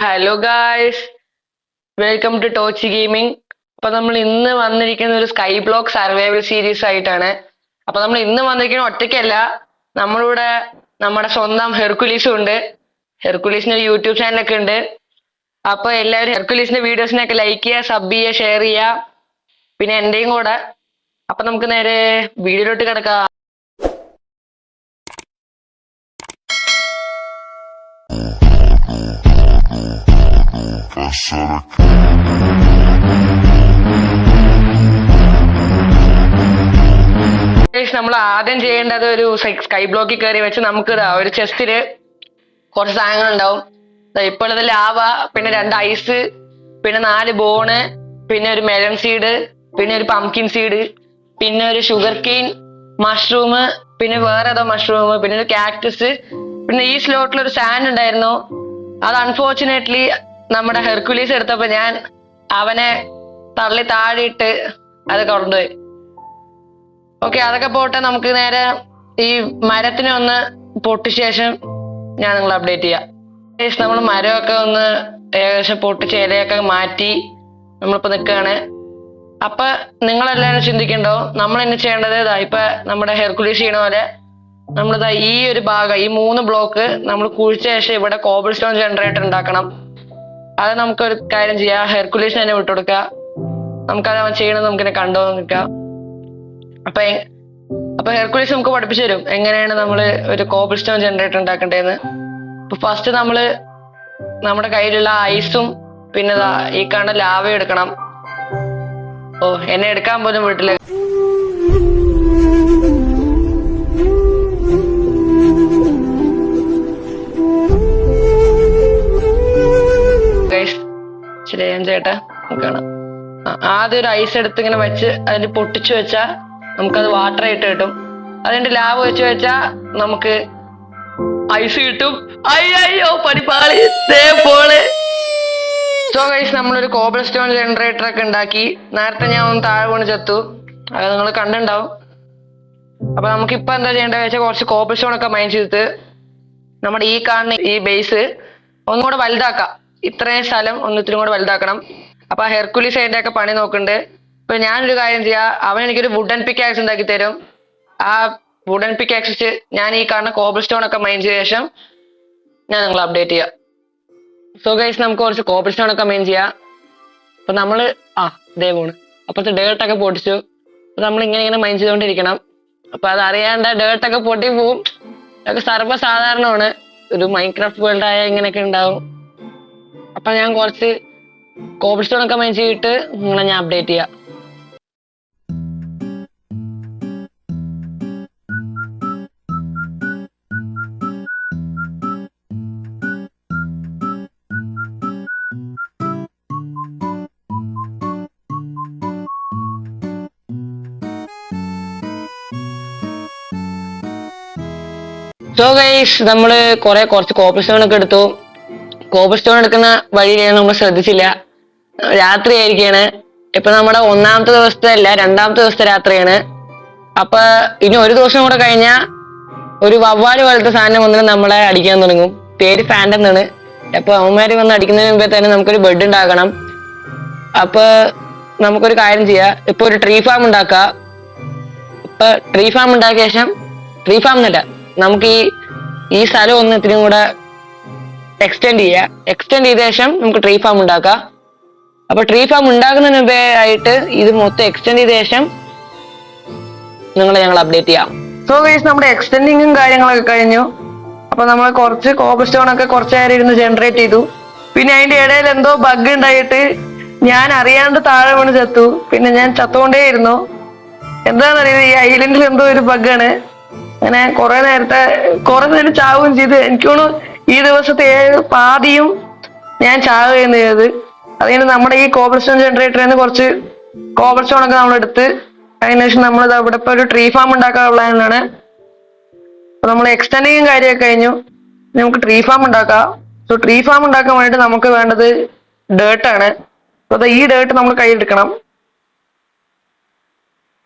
Hello guys, welcome to Tochi gaming. അപ്പൊ നമ്മൾ ഇന്ന് വന്നിരിക്കുന്ന ഒരു സ്കൈ ബ്ലോക്ക് സർവൈവൽ സീരീസ് ആയിട്ടാണ്. അപ്പൊ നമ്മൾ ഇന്ന് വന്നിരിക്കുന്ന ഒറ്റയ്ക്കല്ല, നമ്മളിവിടെ നമ്മുടെ സ്വന്തം ഹെർക്കുലീസും ഉണ്ട്. ഹെർക്കുലീസിന് ഒരു യൂട്യൂബ് ചാനലൊക്കെ ഉണ്ട്. അപ്പൊ എല്ലാവരും ഹെർക്കുലീസിന്റെ വീഡിയോസിനൊക്കെ ലൈക്ക് ചെയ്യുക, സബ് ചെയ്യുക, ഷെയർ ചെയ്യുക, പിന്നെ എന്റെയും കൂടെ. അപ്പൊ നമുക്ക് നേരെ വീഡിയോയിലോട്ട് കിടക്കാം. നമ്മൾ ആദ്യം ചെയ്യേണ്ടത് ഒരു സ്കൈ ബ്ലോക്കിൽ കയറി വെച്ച് നമുക്ക് ഒരു ചെസ്റ്റില് കുറച്ച് സാധനങ്ങൾ ഉണ്ടാവും. ഇപ്പോൾ ഉള്ളത് ലാവ, പിന്നെ 2 ഐസ്, പിന്നെ 4 ബോണ്, പിന്നെ ഒരു മെലൺ സീഡ്, പിന്നെ ഒരു പംകിൻ സീഡ്, പിന്നെ ഒരു ഷുഗർ കെയിൻ മഷ്റൂം, പിന്നെ വേറെ ഏതോ മഷ്റൂം, പിന്നെ ഒരു കാക്ടസ്, പിന്നെ ഈ സ്ലോട്ടിൽ ഒരു സാൻഡ് ഉണ്ടായിരുന്നു. അത് അൺഫോർച്ചുനേറ്റ്ലി നമ്മുടെ ഹെർക്കുലീസ് എടുത്തപ്പോ ഞാൻ അവനെ തള്ളി താഴെയിട്ട് അത് കൊണ്ടുപോയി. ഓക്കെ, അതൊക്കെ പോട്ടെ. നമുക്ക് നേരെ ഈ മരത്തിനെ ഒന്ന് പൊട്ടിച്ച ശേഷം ഞാൻ നിങ്ങളെ അപ്ഡേറ്റ് ചെയ്യാം. നമ്മൾ മരമൊക്കെ ഒന്ന് ഏകദേശം പൊട്ടിച്ച് ഇലയൊക്കെ മാറ്റി നമ്മളിപ്പോ നിൽക്കുകയാണ്. അപ്പൊ നിങ്ങളെല്ലാവരും ചിന്തിക്കണ്ടോ നമ്മൾ എന്നെ ചെയ്യേണ്ടത്? ഇപ്പൊ നമ്മുടെ ഹെർക്കുലീസ് ചെയ്യണ പോലെ നമ്മളിതാ ഈ ഒരു ഭാഗം, ഈ 3 ബ്ലോക്ക് നമ്മൾ കുഴിച്ച ശേഷം ഇവിടെ കോബിൾ സ്റ്റോൺ ജനറേറ്റർ ഉണ്ടാക്കണം. അത് നമുക്കൊരു കാര്യം ചെയ്യാം, ഹെർക്കുലീസിന് തന്നെ വിട്ടുകൊടുക്കുക. നമുക്കത് അവൻ ചെയ്യണത് നമുക്കിനെ കണ്ടോ നിൽക്കാം. അപ്പൊ ഹെർക്കുലീസ് നമുക്ക് പഠിപ്പിച്ചു തരും എങ്ങനെയാണ് നമ്മൾ ഒരു കോബിൾ സ്റ്റോൺ ജനറേറ്റർ ഉണ്ടാക്കേണ്ടതെന്ന്. അപ്പൊ ഫസ്റ്റ് നമ്മുടെ കയ്യിലുള്ള ഐസും പിന്നെ ഈ കാണുന്ന ലാവയും എടുക്കണം. ഓ, എന്നെ എടുക്കാൻ പോലും വീട്ടില് ചേട്ടാ കാണാം. ആദ്യം ഒരു ഐസ് എടുത്ത് ഇങ്ങനെ വെച്ച് അതിൽ പൊട്ടിച്ചു വെച്ചാ നമുക്കത് വാട്ടർ ആയിട്ട് കിട്ടും. അതിന്റെ ലാവ് വെച്ച് വെച്ചാ നമുക്ക് ഐസ് കിട്ടും. അയ്യോ പടിപ്പാളി പോലെ. സോ ഗൈസ്, നമ്മളൊരു കോബിൾ സ്റ്റോൺ ജനറേറ്റർ ഒക്കെ ഉണ്ടാക്കി. നേരത്തെ ഞാൻ ഒന്ന് താഴെ വീണ് ചത്തു, അത് നിങ്ങൾ കണ്ടിണ്ടാവും. അപ്പൊ നമുക്കിപ്പോ എന്താ ചെയ്യേണ്ടത് വെച്ചാൽ കുറച്ച് കോബിൾ സ്റ്റോൺ ഒക്കെ മൈൻ ചെയ്തിട്ട് നമ്മുടെ ഈ കാണുന്ന ഈ ബേസ് ഒന്നുകൂടെ വലുതാക്കാം. ഇത്രയും സ്ഥലം ഒന്നിത്തിനും കൂടെ വലുതാക്കണം. അപ്പൊ ഹെർക്കുലീസ് അതിന്റെ ഒക്കെ പണി നോക്കുന്നുണ്ട്. ഇപ്പൊ ഞാനൊരു കാര്യം ചെയ്യാം, അവൻ എനിക്കൊരു വുഡൻ പിക്കാക്സ് ഉണ്ടാക്കി തരും. ആ വുഡൻ പിക്കാക്സ് ഞാൻ ഈ കാണുന്ന കോബിൾ സ്റ്റോൺ ഒക്കെ മൈൻ ചെയ്ത ശേഷം ഞാൻ നിങ്ങളെ അപ്ഡേറ്റ് ചെയ്യാം. സോ ഗൈസ്, നമുക്ക് കുറച്ച് കോബിൾ സ്റ്റോൺ ഒക്കെ മൈൻ ചെയ്യാം. അപ്പൊ നമ്മള് ഇതേ പോണ് അപ്പത്തെ ഡേർട്ടൊക്കെ പൊട്ടിച്ചു. അപ്പൊ നമ്മൾ ഇങ്ങനെ മൈൻ ചെയ്തുകൊണ്ടിരിക്കണം. അപ്പൊ അത് അറിയാണ്ട് ഡേർട്ടൊക്കെ പൊട്ടി പോവും. അതൊക്കെ സർവ്വസാധാരണമാണ്, ഒരു മൈൻക്രാഫ്റ്റ് വേൾഡ് ആയ ഇങ്ങനെയൊക്കെ ഉണ്ടാവും. അപ്പൊ ഞാൻ കുറച്ച് കോബിൾ സ്റ്റോൺ ഒക്കെ മൈൻ ചെയ്തിട്ട് നിങ്ങളെ ഞാൻ അപ്ഡേറ്റ് ചെയ്യാം. സോ ഗൈസ്, നമ്മള് കുറച്ച് കോബിൾ സ്റ്റോൺ ഒക്കെ എടുത്തു. കോബിൾ സ്റ്റോൺ എടുക്കുന്ന വഴിയിലാണ് നമ്മൾ ശ്രദ്ധിച്ചില്ല, രാത്രി ആയിരിക്കാണ്. ഇപ്പൊ നമ്മുടെ 1ാമത്തെ ദിവസത്തെ അല്ല, 2ാമത്തെ ദിവസത്തെ രാത്രിയാണ്. അപ്പൊ ഇനി ഒരു ദിവസം കൂടെ കഴിഞ്ഞാൽ ഒരു വവ്വാല് പോലത്തെ സാധനം വന്നിട്ട് നമ്മളെ അടിക്കാൻ തുടങ്ങും. പേര് ഫാൻഡം എന്നാണ്. അപ്പൊ അവന്മാര് വന്ന് അടിക്കുന്നതിന് മുമ്പേ തന്നെ നമുക്കൊരു ബെഡ് ഉണ്ടാക്കണം. അപ്പൊ നമുക്കൊരു കാര്യം ചെയ്യാം, ഇപ്പൊ ഒരു ട്രീ ഫാം ഉണ്ടാക്കുക. ഇപ്പൊ ട്രീ ഫാം ഉണ്ടാക്കിയ ശേഷം, ട്രീ ഫാം എന്നല്ല, നമുക്ക് ഈ സ്ഥലം ഒന്ന് ഇത്തിരിയും കൂടെ എക്സ്റ്റെൻഡ് ചെയ്ത ശേഷം നമുക്ക് ട്രീ ഫാം ഉണ്ടാക്കാം. അപ്പൊ ട്രീ ഫാം ഉണ്ടാക്കുന്നതിന് മുമ്പേ ആയിട്ട് ഇത് മൊത്തം എക്സ്റ്റെൻഡ് ചെയ്ത ശേഷം ഞങ്ങൾ അപ്ഡേറ്റ് ചെയ്യാം. സോ ഗൈസ്, നമ്മുടെ എക്സ്റ്റെൻഡിങ്ങും കാര്യങ്ങളൊക്കെ കഴിഞ്ഞു. അപ്പൊ നമ്മൾ കുറച്ച് കോബിൾ സ്റ്റോൺ ഒക്കെ കുറച്ച് നേരം ഇരുന്ന് ജനറേറ്റ് ചെയ്തു. പിന്നെ അതിന്റെ ഇടയിൽ എന്തോ ബഗ് ഉണ്ടായിട്ട് ഞാൻ അറിയാണ്ട് താഴെ വീണ് ചത്തു. പിന്നെ ഞാൻ ചത്തുകൊണ്ടേ ഇരുന്നു. എന്താണെന്നറിയത്, ഈ ഐലൻഡിൽ എന്തോ ഒരു ബഗ്ഗാണ്. അങ്ങനെ കുറെ നേരം ചാവുകയും ചെയ്ത്. എനിക്ക് തോന്നുന്നു ഈ ദിവസത്തെ പാതിയും ഞാൻ ചാവുകയാണ് ചെയ്തത്. അതുകൊണ്ട് നമ്മുടെ ഈ കോബിൾ സ്റ്റോൺ ജനറേറ്ററിൽ നിന്ന് കുറച്ച് കോബിൾ സ്റ്റോൺ ഒക്കെ നമ്മൾ എടുത്ത് അതിനുശേഷം നമ്മൾ ഇവിടെ ഇപ്പൊ ഒരു ട്രീ ഫാം ഉണ്ടാക്കാനുള്ള പ്ലാനാണ്. അപ്പൊ നമ്മൾ എക്സ്റ്റെൻഡിങ്ങും കാര്യമൊക്കെ കഴിഞ്ഞു. നമുക്ക് ട്രീ ഫാം ഉണ്ടാക്കാം. സോ ട്രീ ഫാം ഉണ്ടാക്കാൻ വേണ്ടിയിട്ട് നമുക്ക് വേണ്ടത് ഡേർട്ടാണ്. അപ്പൊ ഈ ഡേർട്ട് നമ്മൾ കയ്യിലെടുക്കണം.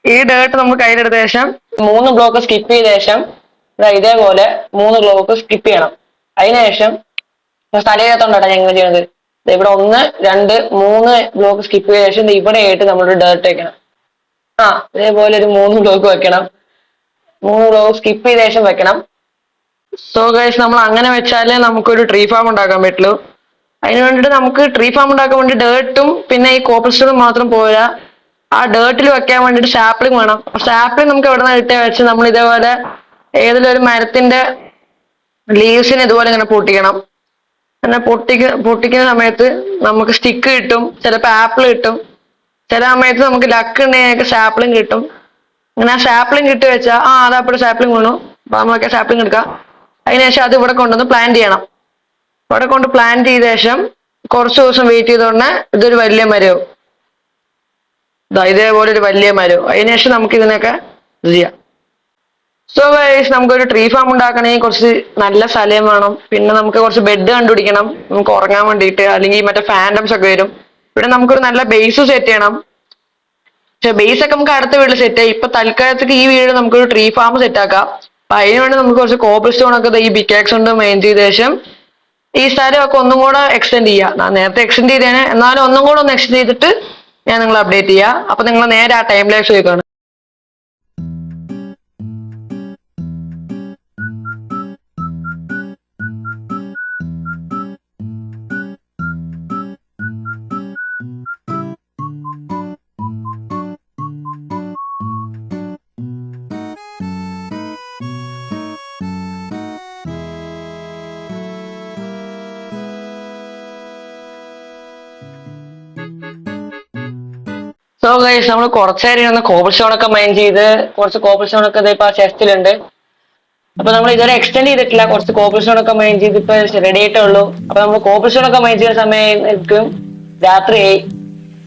ഈ ഡേർട്ട് നമ്മൾ കയ്യിലെടുത്ത ശേഷം 3 ബ്ലോക്ക് സ്കിപ്പ് ചെയ്ത ശേഷം ഇതേപോലെ 3 ബ്ലോക്ക് സ്കിപ്പ് ചെയ്യണം. അതിനുശേഷം സ്ഥലയില്ലാത്തോണ്ടാണ് ഞങ്ങൾ ചെയ്യുന്നത്. ഇവിടെ 1, 2, 3 ബ്ലോക്ക് സ്കിപ്പ് ചെയ്ത ശേഷം ഇവിടെ ആയിട്ട് നമ്മളൊരു ഡേർട്ട് വെക്കണം. ഇതേപോലെ ഒരു 3 ബ്ലോക്ക് വെക്കണം. 3 ബ്ലോക്ക് സ്കിപ്പ് ചെയ്ത ശേഷം വെക്കണം. സോ ഗൈസ് നമ്മൾ അങ്ങനെ വെച്ചാലേ നമുക്കൊരു ട്രീ ഫാം ഉണ്ടാക്കാൻ പറ്റുള്ളൂ. അതിന് വേണ്ടിയിട്ട് നമുക്ക് ട്രീ ഫാം ഉണ്ടാക്കാൻ വേണ്ടി ഡേർട്ടും പിന്നെ ഈ കോപ്പർ സ്റ്റോണും മാത്രം പോരാ. ആ ഡേർട്ടിൽ വെക്കാൻ വേണ്ടിയിട്ട് സാപ്ലിംഗ് വേണം. സാപ്ലിംഗ് നമുക്ക് എവിടെ നിന്ന് കിട്ടിയ വെച്ച് നമ്മൾ ഇതേപോലെ ഏതെങ്കിലും ഒരു മരത്തിന്റെ ലീവ്സിന് ഇതുപോലെ ഇങ്ങനെ പൊട്ടിക്കണം. അങ്ങനെ പൊട്ടിക്കുന്ന സമയത്ത് നമുക്ക് സ്റ്റിക്ക് കിട്ടും, ചിലപ്പോൾ ആപ്പിൾ കിട്ടും, ചില സമയത്ത് നമുക്ക് ലക്ക് ഉണ്ടെങ്കിൽ സാപ്ലിംഗ് കിട്ടും. അങ്ങനെ ആ സാപ്ലിംഗ് കിട്ടി വെച്ചാൽ അതപ്പോൾ സാപ്ലിംഗ് വേണു. അപ്പൊ നമ്മളൊക്കെ സാപ്ലിംഗ് എടുക്കാം. അതിനുശേഷം അത് ഇവിടെ കൊണ്ടുവന്ന് പ്ലാന്റ് ചെയ്യണം. ഇവിടെ കൊണ്ട് പ്ലാന്റ് ചെയ്ത ശേഷം കുറച്ച് ദിവസം വെയിറ്റ് ചെയ്തോണ്ട് ഇതൊരു വലിയ മരവും ഇതേപോലെ ഒരു വലിയ മരവും. അതിനുശേഷം നമുക്ക് ഇതിനൊക്കെ ചെയ്യാം. സോ ഗൈസ് നമുക്കൊരു ട്രീ ഫാം ഉണ്ടാക്കണമെങ്കിൽ കുറച്ച് നല്ല സ്ഥലം വേണം. പിന്നെ നമുക്ക് കുറച്ച് ബെഡ് കണ്ടുപിടിക്കണം നമുക്ക് ഉറങ്ങാൻ വേണ്ടിയിട്ട്. അല്ലെങ്കിൽ മറ്റേ ഫാൻഡംസ് ഒക്കെ വരും. ഇവിടെ നമുക്കൊരു നല്ല ബേസ് സെറ്റ് ചെയ്യണം. പക്ഷെ ബേസ് ഒക്കെ നമുക്ക് അടുത്ത വീട്ടിൽ സെറ്റ് ആയി. ഇപ്പൊ തൽക്കാലത്തേക്ക് ഈ വീട് നമുക്കൊരു ട്രീ ഫാം സെറ്റ് ആക്കാം. അപ്പൊ അതിനുവേണ്ടി നമുക്ക് കുറച്ച് കോബിൾ സ്റ്റോൺ ഒക്കെ ഈ പിക്കാക്സ് കൊണ്ട് മെയിൻ ചെയ്ത ശേഷം ഈ സ്ഥലമൊക്കെ ഒന്നും കൂടെ എക്സ്റ്റെൻഡ് ചെയ്യാം. ഞാൻ നേരത്തെ എക്സ്റ്റെൻഡ് ചെയ്തേനെ, എന്നാലും ഒന്നും കൂടെ ഒന്ന് എക്സ്റ്റെൻഡ് ചെയ്തിട്ട് ഞാൻ നിങ്ങളെ അപ്ഡേറ്റ് ചെയ്യാം. അപ്പൊ നിങ്ങൾ നേരെ ആ ടൈം ലൈഫ് ചോദിക്കാണ്. സോ ഗൈസ് നമ്മൾ കുറച്ചേരം ഒന്ന് കോബിൾ സ്റ്റോൺ ഒക്കെ മൈൻ ചെയ്ത് കുറച്ച് കോബിൾ സ്റ്റോൺ ഒക്കെ ഇപ്പൊ ചെസ്റ്റിലുണ്ട്. അപ്പൊ നമ്മൾ ഇതുവരെ എക്സ്റ്റെൻഡ് ചെയ്തിട്ടില്ല. കുറച്ച് കോബിൾ സ്റ്റോൺ ഒക്കെ മൈൻ ചെയ്ത് ഇപ്പൊ റെഡി ആയിട്ടേ ഉള്ളൂ. അപ്പൊ നമ്മൾ കോബിൾ സ്റ്റോൺ ഒക്കെ മൈൻ ചെയ്ത സമയം രാത്രിയായി.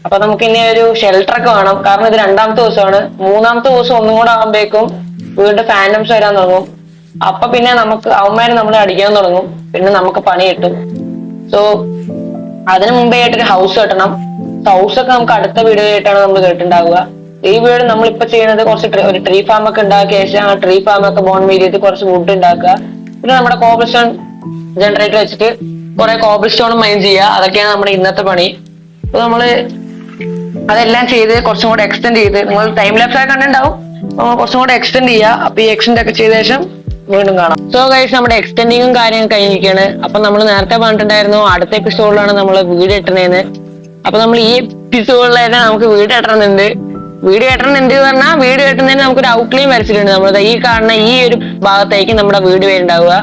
അപ്പൊ നമുക്ക് ഇനി ഒരു ഷെൽട്ടർ ഒക്കെ വേണം. കാരണം ഇത് 2ാമത്തെ ദിവസമാണ്. 3ാമത്തെ ദിവസം ഒന്നും കൂടെ ആകുമ്പോഴേക്കും വീണ്ടും ഫാൻഡംസ് വരാൻ തുടങ്ങും. അപ്പൊ പിന്നെ നമുക്ക് അവന്മാര് നമ്മളെ അടിക്കാൻ തുടങ്ങും. പിന്നെ നമുക്ക് പണി കിട്ടും. സോ അതിനു മുമ്പേ ആയിട്ടൊരു ഹൗസ് കെട്ടണം. ഹൗസ് ഒക്കെ നമുക്ക് അടുത്ത വീഡിയോ ആയിട്ടാണ് നമ്മൾ കേട്ടിട്ടുണ്ടാവുക. ഈ വീട് നമ്മളിപ്പോ ചെയ്യുന്നത് കുറച്ച് ഒരു ട്രീ ഫാം ഒക്കെ ഉണ്ടാക്കിയ ശേഷം ആ ട്രീ ഫാം ഒക്കെ ബോൺ ചെയ്തിട്ട് കുറച്ച് വുഡ് ഉണ്ടാക്കുക. പിന്നെ നമ്മുടെ കോബിൾ സ്റ്റോൺ ജനറേറ്റർ വെച്ചിട്ട് കുറെ കോബിൾ സ്റ്റോൺ മൈൻ ചെയ്യുക. അതൊക്കെയാണ് നമ്മുടെ ഇന്നത്തെ പണി. അപ്പൊ നമ്മള് അതെല്ലാം ചെയ്ത് കുറച്ചും കൂടെ എക്സ്റ്റെൻഡ് ചെയ്ത് നിങ്ങൾ ടൈം ലാപ്സ് ആയി കണ്ടിട്ടുണ്ടാവും. കുറച്ചും കൂടെ എക്സ്റ്റെൻഡ് ചെയ്യുക. അപ്പൊ ഈ എക്സ്റ്റെൻഡ് ഒക്കെ ചെയ്ത ശേഷം വീണ്ടും കാണാം. സോ ഗൈസ് നമ്മുടെ എക്സ്റ്റെൻഡിങ്ങും കാര്യങ്ങളും കഴിഞ്ഞിരിക്കുകയാണ്. അപ്പൊ നമ്മൾ നേരത്തെ പറഞ്ഞിട്ടുണ്ടായിരുന്നു അടുത്ത എപ്പിസോഡിലാണ് നമ്മൾ വീഡിയോ ഇട്ടുന്നതെന്ന്. അപ്പൊ നമ്മൾ ഈ എപ്പിസോഡിലായിട്ട് നമുക്ക് വീഡിയോ ഇട്ടണമെന്നുണ്ട്. വീഡിയോ ഇട്ടണമെന്നുണ്ട് പറഞ്ഞാൽ വീഡിയോ ഇട്ടുന്നതിന് നമുക്കൊരു ഔട്ട്ലൈൻ വരച്ചിട്ടുണ്ട്. നമ്മൾ ഈ കാണുന്ന ഈ ഒരു ഭാഗത്തേക്ക് നമ്മുടെ വീട് വരുന്നുണ്ടാവുക.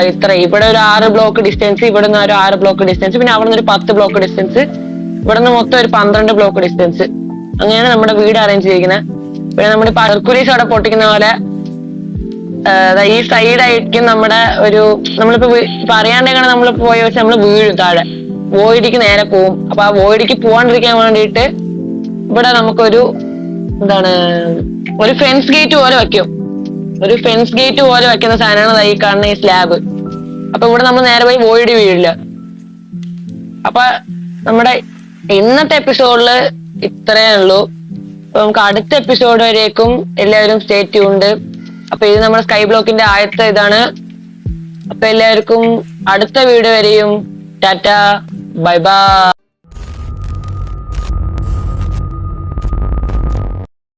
ഇത്ര ഇവിടെ ഒരു 6 ബ്ലോക്ക് ഡിസ്റ്റൻസ്, ഇവിടെ നിന്ന് ഒരു 6 ബ്ലോക്ക് ഡിസ്റ്റൻസ്, പിന്നെ അവിടെ നിന്ന് ഒരു 10 ബ്ലോക്ക് ഡിസ്റ്റൻസ്, ഇവിടെ നിന്ന് മൊത്തം ഒരു 12 ബ്ലോക്ക് ഡിസ്റ്റൻസ്. അങ്ങനെയാണ് നമ്മുടെ വീട് അറേഞ്ച് ചെയ്തിരിക്കുന്നത്. പിന്നെ നമ്മുടെ ഹെർക്കുലീസ് അവിടെ പൊട്ടിക്കുന്ന പോലെ ഈ സൈഡായിരിക്കും നമ്മുടെ ഒരു നമ്മളിപ്പോ അറിയാണ്ടെങ്ങനെ നമ്മൾ പോയി വെച്ചാൽ നമ്മൾ വീഴും താഴെ, വോയിഡിക്ക് നേരെ പോവും. അപ്പൊ ആ വോയിഡിക്ക് പോവാണ്ടിരിക്കാൻ വേണ്ടിയിട്ട് ഇവിടെ നമുക്കൊരു ഒരു ഫെൻസ് ഗേറ്റ് പോലെ വെക്കും. ഒരു ഫെൻസ് ഗേറ്റ് പോലെ വെക്കുന്ന സാധനമാണ് ഈ കാണുന്ന ഈ സ്ലാബ്. അപ്പൊ ഇവിടെ നമ്മൾ നേരെ പോയി വോയിഡ് വീഴില്ല. അപ്പൊ നമ്മുടെ ഇന്നത്തെ എപ്പിസോഡിൽ ഇത്രയേ ഉള്ളൂ. അപ്പൊ നമുക്ക് അടുത്ത എപ്പിസോഡ് വരേക്കും എല്ലാവരും സ്റ്റേ ട്യൂൺഡ്. അപ്പൊ ഇത് നമ്മുടെ സ്കൈ ബ്ലോക്കിന്റെ ആദ്യത്തെ ഇതാണ്. അപ്പൊ എല്ലാവർക്കും അടുത്ത വീഡിയോ വരെയും ടാറ്റ, ബൈ ബൈ.